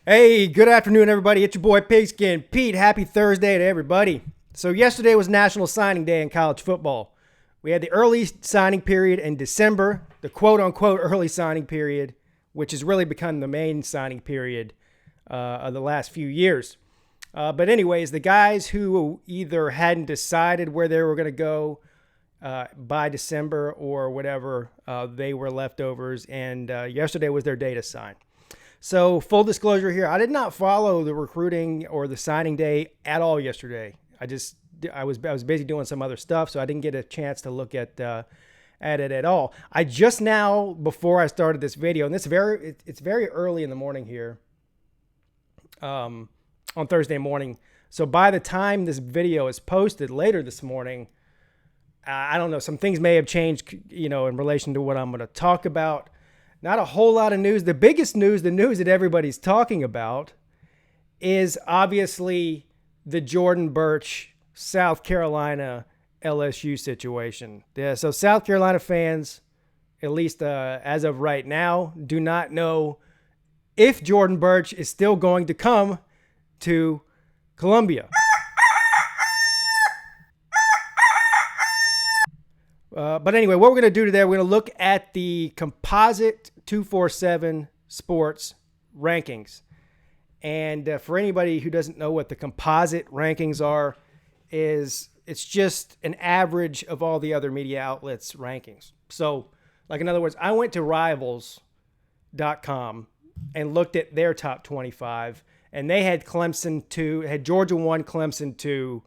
Hey, good afternoon, everybody. It's your boy Pigskin Pete. Happy Thursday to everybody. So yesterday was National Signing Day in college football. We had the early signing period in December, the quote-unquote early signing period, which has really become the main signing period of the last few years. But anyways, the guys who either hadn't decided where they were going to go by December or whatever, they were leftovers, and yesterday was their day to sign. So full disclosure here, I did not follow the recruiting or the signing day at all yesterday. I was busy doing some other stuff, so I didn't get a chance to look at it at all. I just now, before I started this video, and it's very early in the morning here, on Thursday morning. So by the time this video is posted later this morning, I don't know, some things may have changed, in relation to what I'm going to talk about. Not a whole lot of news. The biggest news, the news that everybody's talking about, is obviously the Jordan Burch, South Carolina, LSU situation. Yeah, so South Carolina fans, at least as of right now, do not know if Jordan Burch is still going to come to Columbia. But anyway, what we're going to do today, we're going to look at the composite 247 sports rankings. And for anybody who doesn't know what the composite rankings are, it's just an average of all the other media outlets' rankings. So, like in other words, I went to rivals.com and looked at their top 25, and they had had Georgia 1, Clemson 2,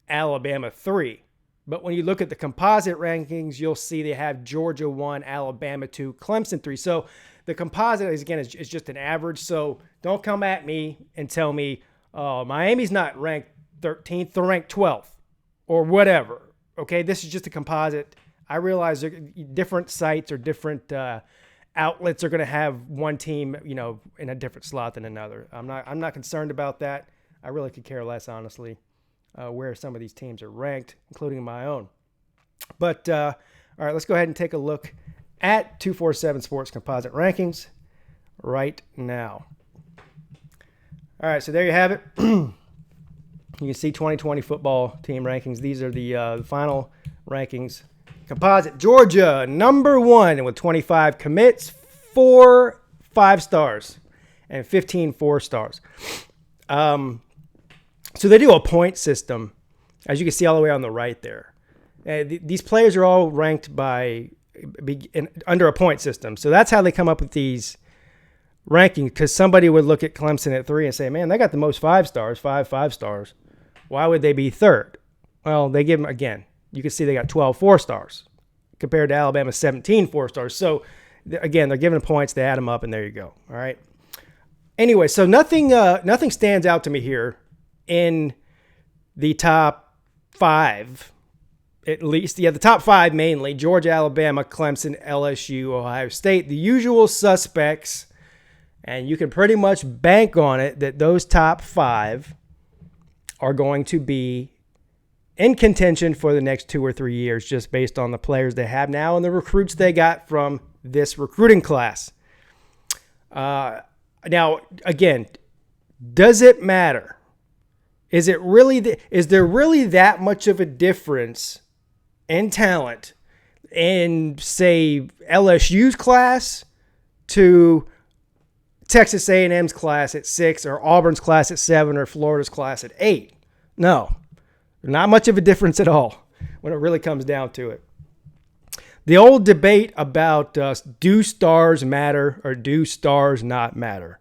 Alabama 3. But when you look at the composite rankings, you'll see they have Georgia 1, Alabama 2, Clemson 3. So the composite, is just an average. So don't come at me and tell me, oh, Miami's not ranked 13th, they're ranked 12th or whatever. Okay, this is just a composite. I realize different sites or different outlets are going to have one team, in a different slot than another. I'm not concerned about that. I really could care less, honestly. Where some of these teams are ranked, including my own. But, all right, let's go ahead and take a look at 247 Sports Composite Rankings right now. All right, so there you have it. You can see 2020 football team rankings. These are the final rankings. Composite, Georgia, number 1 with 25 commits, 4 5-stars, and 15 4-stars. So they do a point system, as you can see all the way on the right there. These players are all ranked under a point system. So that's how they come up with these rankings, because somebody would look at Clemson at 3 and say, man, they got the most 5-stars, 5 stars. Why would they be third? Well, they give them, again, you can see they got 12 4-stars compared to Alabama's 17 4-stars. So, again, they're giving points, they add them up, and there you go. All right. Anyway, so nothing stands out to me here in the top 5, at least. Yeah, the top 5 mainly: Georgia, Alabama, Clemson, LSU, Ohio State, the usual suspects. And you can pretty much bank on it that those top 5 are going to be in contention for the next 2 or 3 years, just based on the players they have now and the recruits they got from this recruiting class. Now, again, does it matter? Is there really that much of a difference in talent in, say, LSU's class to Texas A&M's class at 6, or Auburn's class at 7, or Florida's class at 8? No, not much of a difference at all when it really comes down to it. The old debate about do stars matter or do stars not matter?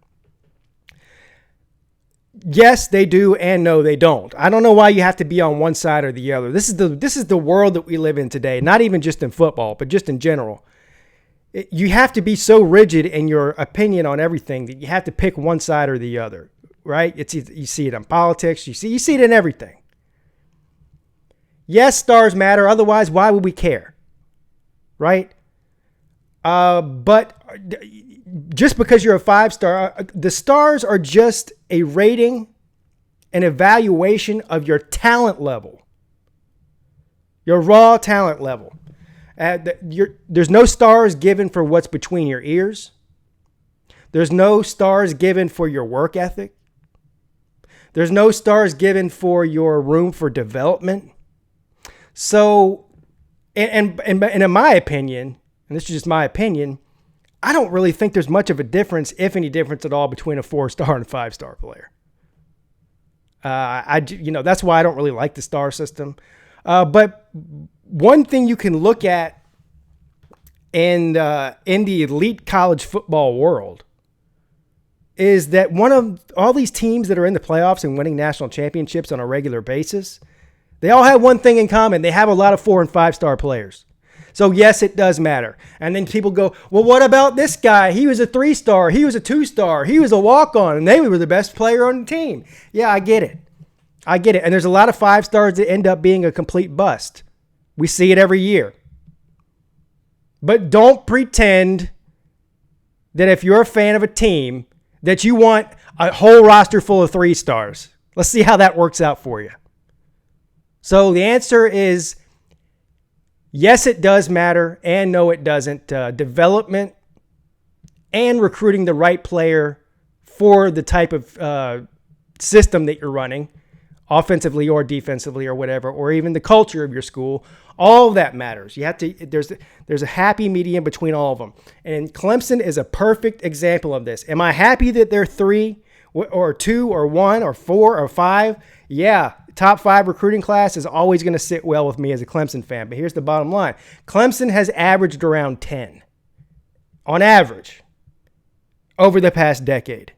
Yes, they do, and no, they don't. I don't know why you have to be on one side or the other. This is the world that we live in today, not even just in football, but just in general. You have to be so rigid in your opinion on everything that you have to pick one side or the other, right? You see it in politics. You see it in everything. Yes, stars matter. Otherwise, why would we care, right? But just because you're a 5-star, the stars are just a rating, an evaluation of your talent level, your raw talent level. There's no stars given for what's between your ears. There's no stars given for your work ethic. There's no stars given for your room for development. So, and in my opinion, and this is just my opinion, I don't really think there's much of a difference, if any difference at all, between a 4-star and a 5-star player. That's why I don't really like the star system. But one thing you can look at in the elite college football world is that one of all these teams that are in the playoffs and winning national championships on a regular basis, they all have one thing in common. They have a lot of 4- and 5-star players. So, yes, it does matter. And then people go, well, what about this guy? He was a 3-star. He was a 2-star. He was a walk-on, and they were the best player on the team. Yeah, I get it. And there's a lot of 5-stars that end up being a complete bust. We see it every year. But don't pretend that if you're a fan of a team that you want a whole roster full of 3-stars. Let's see how that works out for you. So the answer is yes, it does matter, and no, it doesn't. Development and recruiting the right player for the type of system that you're running, offensively or defensively or whatever, or even the culture of your school, all of that matters. You have to. There's a happy medium between all of them, and Clemson is a perfect example of this. Am I happy that they're 3 or 2 or 1 or 4 or 5? Yeah. Top 5 recruiting class is always going to sit well with me as a Clemson fan. But here's the bottom line. Clemson has averaged around 10 on average over the past decade.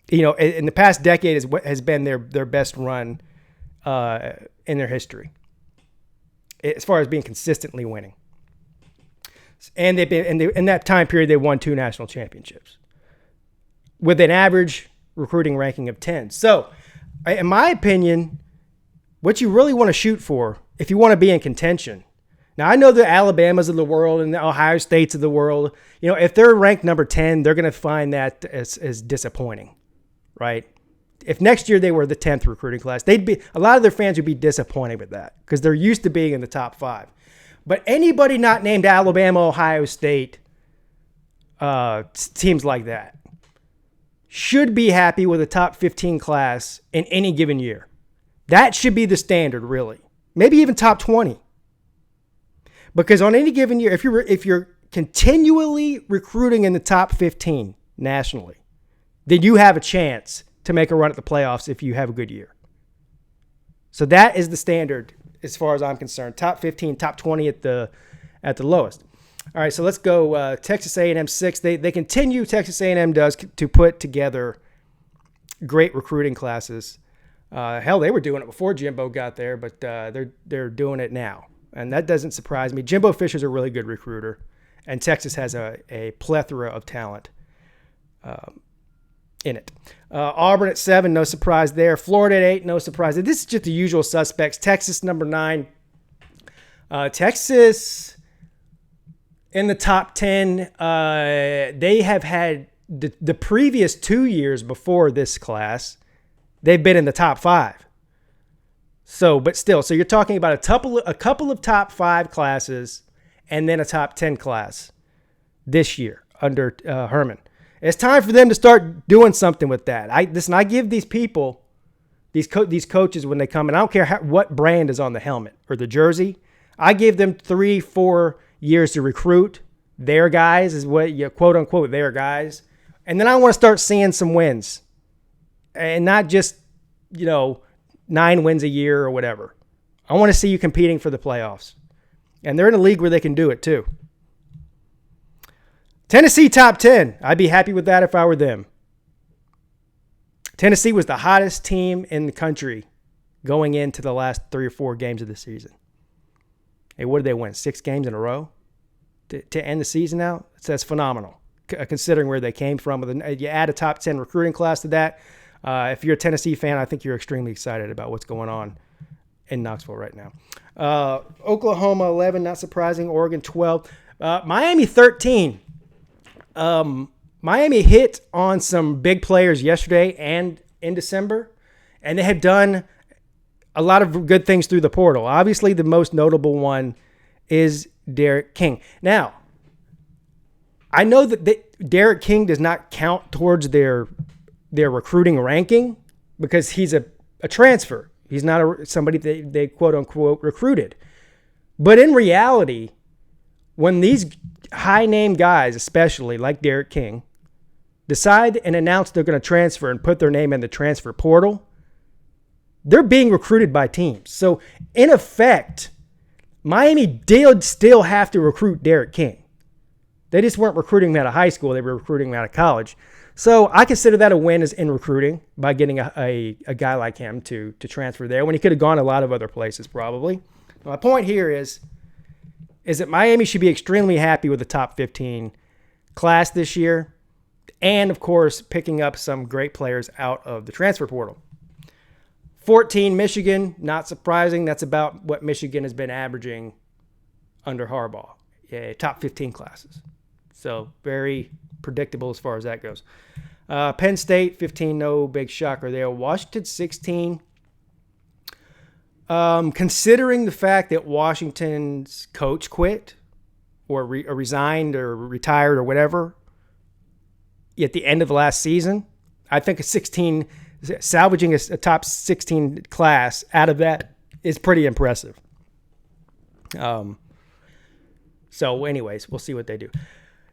In the past decade is what has been their best run in their history as far as being consistently winning. And they've been in that time period, they won 2 national championships with an average recruiting ranking of 10. So, in my opinion, what you really want to shoot for, if you want to be in contention. Now, I know the Alabamas of the world and the Ohio States of the world, if they're ranked number 10, they're going to find that as disappointing, right? If next year they were the 10th recruiting class, a lot of their fans would be disappointed with that because they're used to being in the top 5. But anybody not named Alabama, Ohio State, teams like that, should be happy with a top 15 class in any given year. That should be the standard, really. Maybe even top 20. Because on any given year, if you're continually recruiting in the top 15 nationally, then you have a chance to make a run at the playoffs if you have a good year. So that is the standard as far as I'm concerned. Top 15, top 20 at the lowest. All right, so let's go Texas A&M 6. They continue, Texas A&M does, to put together great recruiting classes. Hell, they were doing it before Jimbo got there, but they're doing it now. And that doesn't surprise me. Jimbo Fisher's a really good recruiter, and Texas has a plethora of talent in it. Auburn at 7, no surprise there. Florida at 8, no surprise. This is just the usual suspects. Texas, number 9. Texas in the top 10. They have had the previous 2 years before this class, they've been in the top 5. So, but still, so you're talking about a couple of top 5 classes and then a top 10 class this year under Herman. It's time for them to start doing something with that. I give these people, these coaches when they come, and I don't care what brand is on the helmet or the jersey, I give them 3-4 years to recruit their guys, is what you quote unquote their guys, and then I want to start seeing some wins. And not just, 9 wins a year or whatever. I want to see you competing for the playoffs. And they're in a league where they can do it too. Tennessee top 10. I'd be happy with that if I were them. Tennessee was the hottest team in the country going into the last 3 or 4 games of the season. Hey, what did they win? 6 games in a row to end the season out? That's phenomenal, considering where they came from. You add a top 10 recruiting class to that. If you're a Tennessee fan, I think you're extremely excited about what's going on in Knoxville right now. Oklahoma 11, not surprising. Oregon 12. Miami 13. Miami hit on some big players yesterday and in December, and they have done a lot of good things through the portal. Obviously, the most notable one is Derek King. Now, I know that Derek King does not count towards their recruiting ranking because he's a transfer. He's not somebody they quote unquote recruited. But in reality, when these high name guys, especially like Derek King, decide and announce they're going to transfer and put their name in the transfer portal, they're being recruited by teams. So in effect, Miami did still have to recruit Derek King. They just weren't recruiting him out of high school. They were recruiting him out of college. So I consider that a win is in recruiting by getting a guy like him to transfer there when he could have gone a lot of other places probably. My point here is that Miami should be extremely happy with the top 15 class this year and, of course, picking up some great players out of the transfer portal. 14, Michigan, not surprising. That's about what Michigan has been averaging under Harbaugh. Yeah, top 15 classes. So very predictable as far as that goes. Penn State, 15, no big shocker there. Washington, 16. Considering the fact that Washington's coach quit or resigned or retired or whatever at the end of the last season, I think salvaging a top 16 class out of that is pretty impressive. So anyways, we'll see what they do.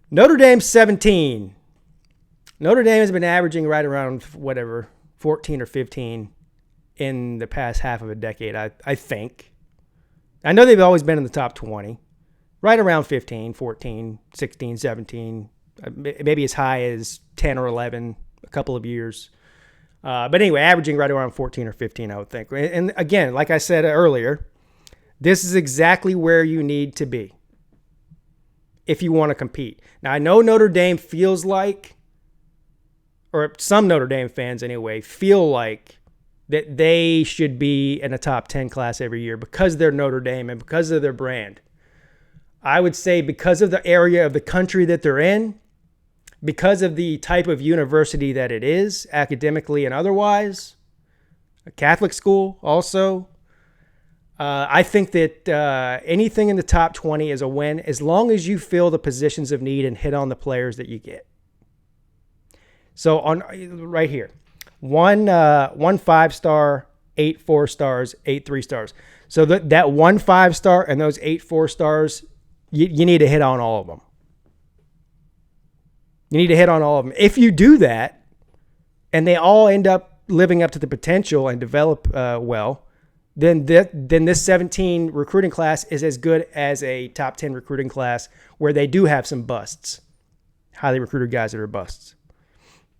Notre Dame, 17. Notre Dame has been averaging right around 14 or 15 in the past half of a decade, I think. I know they've always been in the top 20, right around 15, 14, 16, 17, maybe as high as 10 or 11 a couple of years. But anyway, averaging right around 14 or 15, I would think. And again, like I said earlier, this is exactly where you need to be if you want to compete. Now, I know Notre Dame feels like, or some Notre Dame fans anyway, feel like that they should be in a top 10 class every year because they're Notre Dame and because of their brand. I would say because of the area of the country that they're in, because of the type of university that it is, academically and otherwise, a Catholic school also, I think that anything in the top 20 is a win as long as you fill the positions of need and hit on the players that you get. So on right here, one 5-star, 8 4-stars, 8 3-stars. So that 1 5-star and those 8 4-stars, you need to hit on all of them. You need to hit on all of them. If you do that, and they all end up living up to the potential and develop well, then this 17 recruiting class is as good as a top 10 recruiting class where they do have some busts, highly recruited guys that are busts.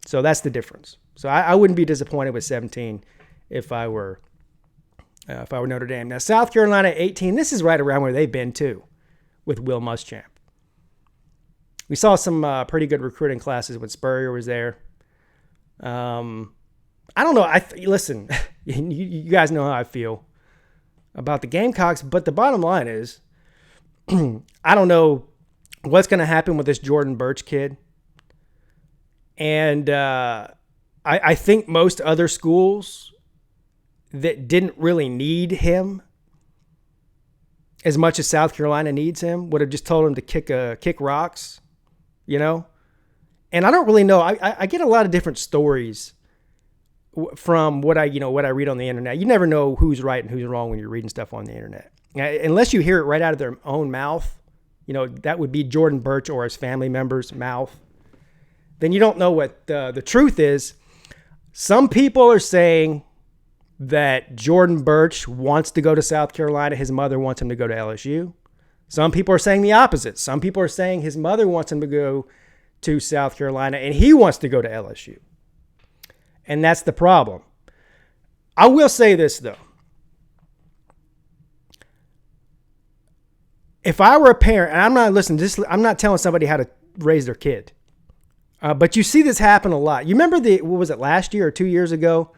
So that's the difference. So I wouldn't be disappointed with 17 if I were Notre Dame. Now, South Carolina, 18. This is right around where they've been too with Will Muschamp. We saw some pretty good recruiting classes when Spurrier was there. I don't know. Listen, you guys know how I feel about the Gamecocks, but the bottom line is I don't know what's going to happen with this Jordan Birch kid. And I think most other schools that didn't really need him as much as South Carolina needs him would have just told him to kick rocks, you know? And I don't really know. I get a lot of different stories from what I read on the internet. You never know who's right and who's wrong when you're reading stuff on the internet. Unless you hear it right out of their own mouth, that would be Jordan Birch or his family members' mouth. Then you don't know what the truth is. Some people are saying that Jordan Birch wants to go to South Carolina. His mother wants him to go to LSU. Some people are saying the opposite. Some people are saying his mother wants him to go to South Carolina and he wants to go to LSU. And that's the problem. I will say this, though. If I were a parent, and I'm not telling somebody how to raise their kid. But you see this happen a lot. You remember what was it, last year or 2 years ago?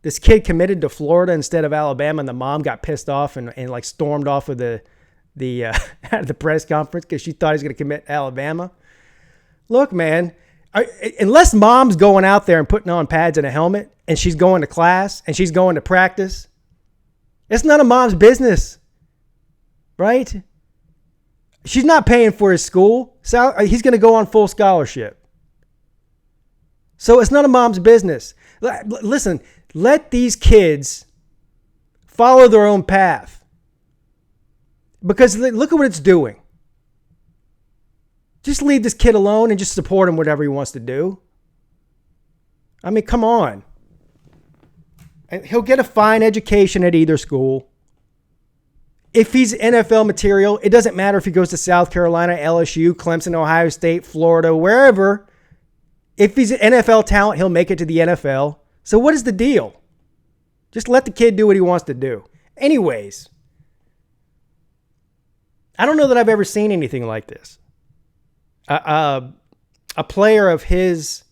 This kid committed to Florida instead of Alabama, and the mom got pissed off and like stormed off of the press conference because she thought he was going to commit Alabama. Look, man, unless mom's going out there and putting on pads and a helmet and she's going to class and she's going to practice, it's none of mom's business, right? She's not paying for his school. So he's going to go on full scholarship. So it's none of mom's business. Listen, let these kids follow their own path. Because look at what it's doing. Just leave this kid alone and just support him whatever he wants to do. I mean, come on. And he'll get a fine education at either school. If he's NFL material, it doesn't matter if he goes to South Carolina, LSU, Clemson, Ohio State, Florida, wherever. If he's an NFL talent, he'll make it to the NFL. So what is the deal? Just let the kid do what he wants to do. Anyways, I don't know that I've ever seen anything like this. A player of his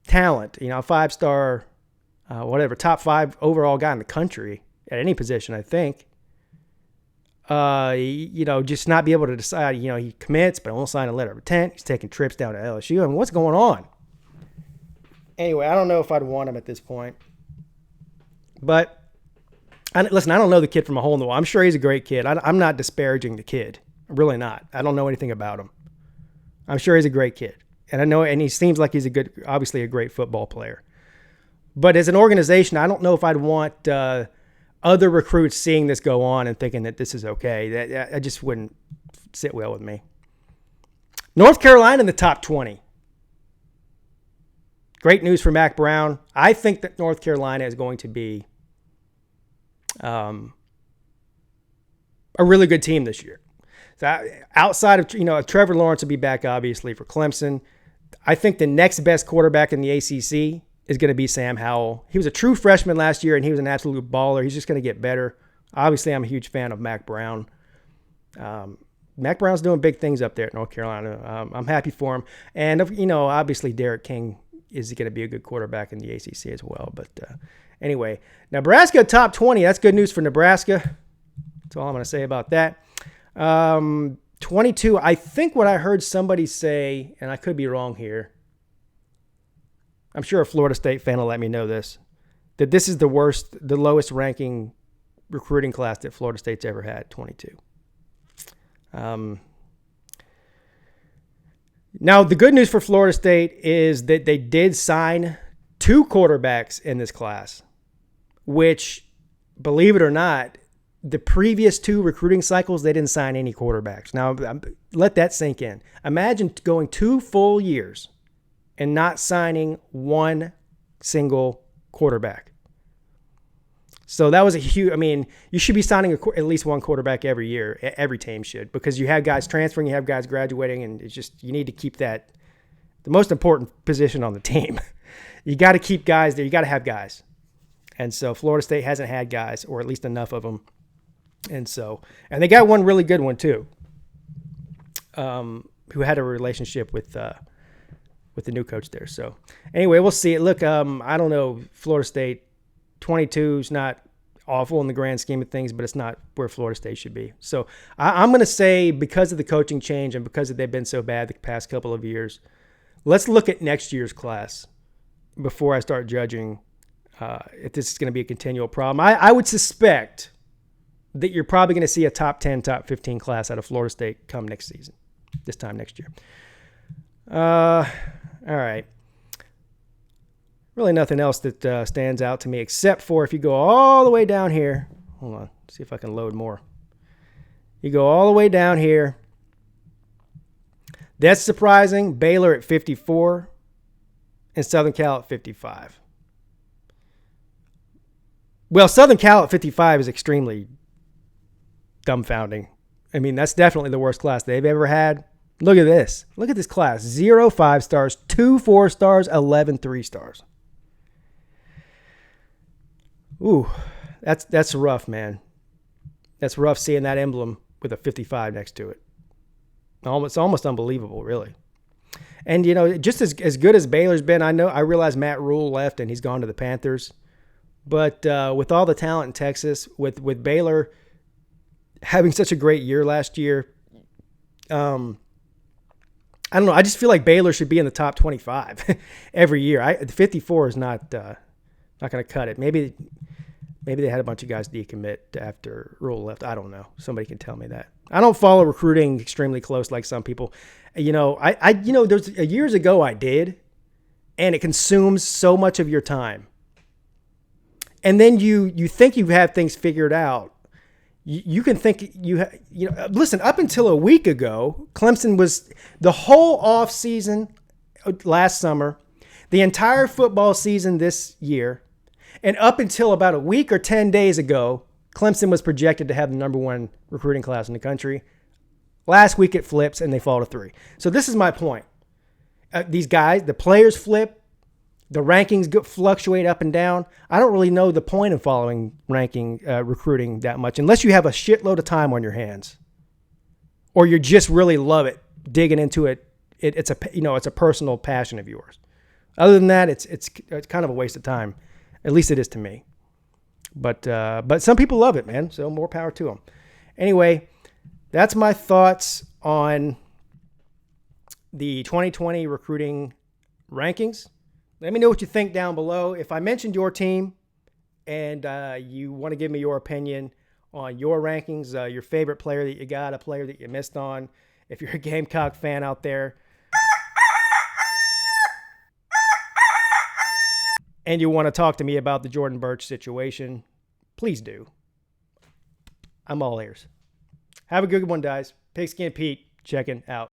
talent, a 5-star, top 5 overall guy in the country at any position, I think. Just not be able to decide, he commits, but won't sign a letter of intent. He's taking trips down to LSU. I mean, what's going on? Anyway, I don't know if I'd want him at this point. But, listen, I don't know the kid from a hole in the wall. I'm sure he's a great kid. I'm not disparaging the kid. I'm really not. I don't know anything about him. I'm sure he's a great kid. And he seems like he's obviously a great football player. But as an organization, I don't know if I'd want other recruits seeing this go on and thinking that this is okay. That just wouldn't sit well with me. North Carolina in the top 20. Great news for Mack Brown. I think that North Carolina is going to be a really good team this year. So outside of, Trevor Lawrence will be back, obviously, for Clemson. I think the next best quarterback in the ACC is going to be Sam Howell. He was a true freshman last year, and he was an absolute baller. He's just going to get better. Obviously, I'm a huge fan of Mack Brown. Mack Brown's doing big things up there at North Carolina. I'm happy for him. And, obviously, Derek King is going to be a good quarterback in the ACC as well. But anyway, Nebraska top 20. That's good news for Nebraska. That's all I'm going to say about that. 22, I think what I heard somebody say, and I could be wrong here, I'm sure a Florida State fan will let me know this, that this is the lowest ranking recruiting class that Florida State's ever had, 22. Now, the good news for Florida State is that they did sign 2 quarterbacks in this class, which, believe it or not, the previous 2 recruiting cycles, they didn't sign any quarterbacks. Now, let that sink in. Imagine going 2 full years and not signing one single quarterback. So that was a huge, you should be signing at least one quarterback every year. Every team should, because you have guys transferring, you have guys graduating, and it's just, you need to keep that the most important position on the team. You got to keep guys there. You got to have guys. And so Florida State hasn't had guys, or at least enough of them. And they got one really good one too, who had a relationship with the new coach there. So anyway, we'll see. Look, I don't know. Florida State 22 is not awful in the grand scheme of things, but it's not where Florida State should be. So I'm going to say, because of the coaching change and because they've been so bad the past couple of years, let's look at next year's class before I start judging if this is going to be a continual problem. I would suspect that you're probably going to see a top 10, top 15 class out of Florida State come next season, this time next year. All right. Really nothing else that stands out to me, except for if you go all the way down here. Hold on. See if I can load more. You go all the way down here. That's surprising. Baylor at 54 and Southern Cal at 55. Well, Southern Cal at 55 is extremely dumbfounding. That's definitely the worst class they've ever had. Look at this. Look at this class. 0 5-stars, 2 4-stars, 11 3-stars. Ooh, that's rough, man. That's rough seeing that emblem with a 55 next to it. It's almost unbelievable, really. And, just as good as Baylor's been, I realize Matt Rule left and he's gone to the Panthers. But with all the talent in Texas, with Baylor having such a great year last year, I don't know. I just feel like Baylor should be in the top 25 every year. The 54 is not going to cut it. Maybe Maybe they had a bunch of guys decommit after Rule left. I don't know. Somebody can tell me that. I don't follow recruiting extremely close like some people. There's years ago I did, and it consumes so much of your time. And then you think you have things figured out. You can think listen, up until a week ago, Clemson was the whole off season last summer, the entire football season this year, and up until about a week or 10 days ago, Clemson was projected to have the number one recruiting class in the country. Last week it flips and they fall to 3. So this is my point. These guys, the players flip, the rankings fluctuate up and down. I don't really know the point of following recruiting that much unless you have a shitload of time on your hands, or you just really love it, digging into it. It's a personal passion of yours. Other than that, it's kind of a waste of time. At least it is to me. But some people love it, man. So more power to them. Anyway, that's my thoughts on the 2020 recruiting rankings. Let me know what you think down below. If I mentioned your team and you want to give me your opinion on your rankings, your favorite player that you got, a player that you missed on, if you're a Gamecock fan out there, and you want to talk to me about the Jordan Burch situation, please do. I'm all ears. Have a good one, guys. Pigskin Pete checking out.